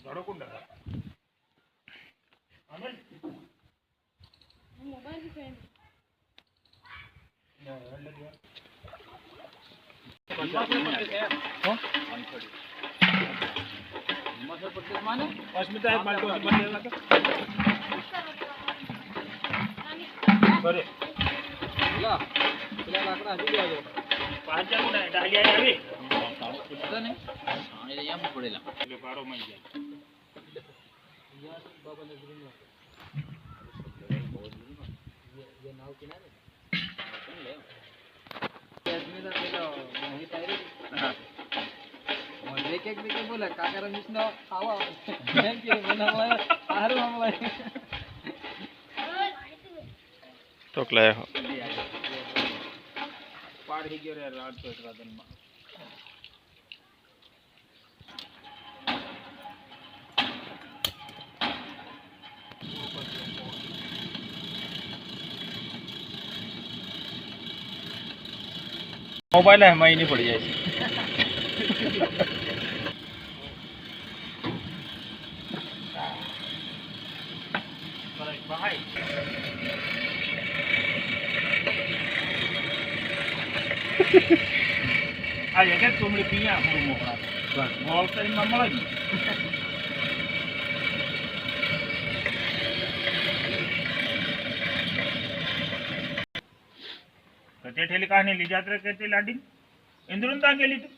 घड़ो कुंडा आमेल mobile भी friend ना लग गया मसर पट्टी माने अस्मिता एक बाल्टी और बंद लगा करे ला પેલા લાકડા હજી લેવા જો પાંચ જણ ડાલિયા આવી પતા નહીં આને અહીંયા પડેલા એટલે બારો માં જાય યાર બાબા ને ગ્રીન ये नाव किनारे अस्मिता પેલો મોહિત આવી હા और एक एक भी बोला काका रमेश नो आवा एम के बनावा हारू हमला तो लाया हो पार ही गयो रे रात तो रातन में मोबाइल है मैं नहीं पड़ जाए भाई आज एक तुमने पिया हम मोकरा मॉल से मामला जी कते ठेली कहानी ली जात रे कते लाडी इंद्रुन ता गेली तू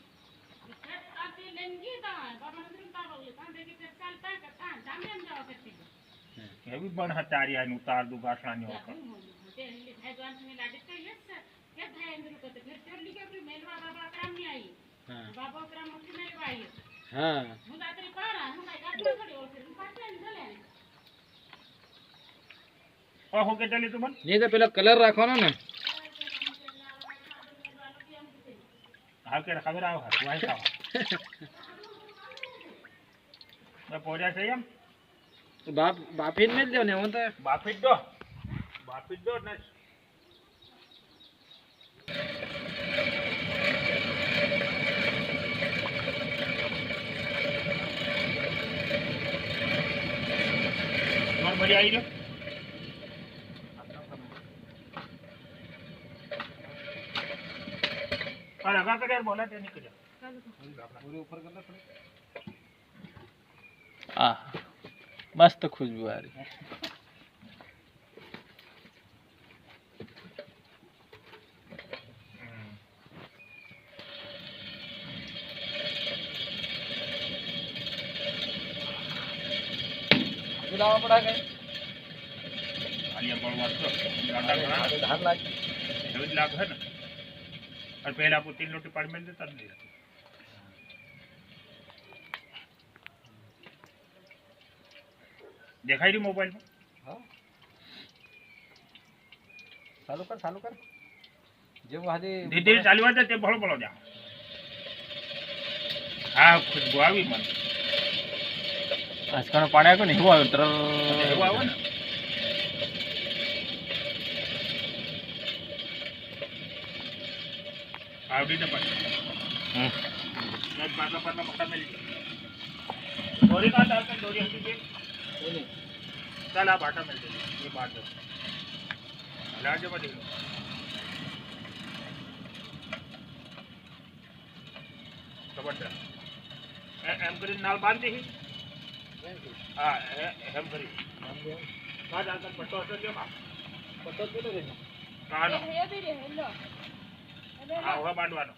ये भी बन हतारिया ने उतार दू गाठला ने होकर हां हो के चली तू बन नहीं तो પેલો કલર રાખવાનો ને हाल के खबर आओ हाथ वाई खाओ मैं पोरिया से हम બાપ બાફીને મેલ દો ને હું તો बाफिट दो ने और बढ़िया आई जो और लगा कर यार बोला थे निकल जा पूरे ऊपर करना पड़े आ मस्त खुशबू आ रही बुलावा पड़ा गए आलिया बड़वार तो डाटा करा धार लाग 2 लाख है ना और पहले आपको 3 लोटी पानी मिल देता नहीं देखाई रही मोबाइल में हां चालू कर जो वाले धीरे चालू होता ते भलो भलो जा हाँ खुशबू आई मन आज का पानी को नहीं हुआ तर એવું આવે ને આવડી ને પાછું પાછા પાછા મોટા મેલી દોરી કાઢ આવતા દોરી હતી કે नहीं ચાલ આ બાટા મેલ દે ये बात है लाज बड़ी खबर एम करी नाल बांध दी हाँ एम करी ना जाकर पट्टो असर जो पता तो नहीं कहानो हे भी रे हेलो हाँ वह बांधवानो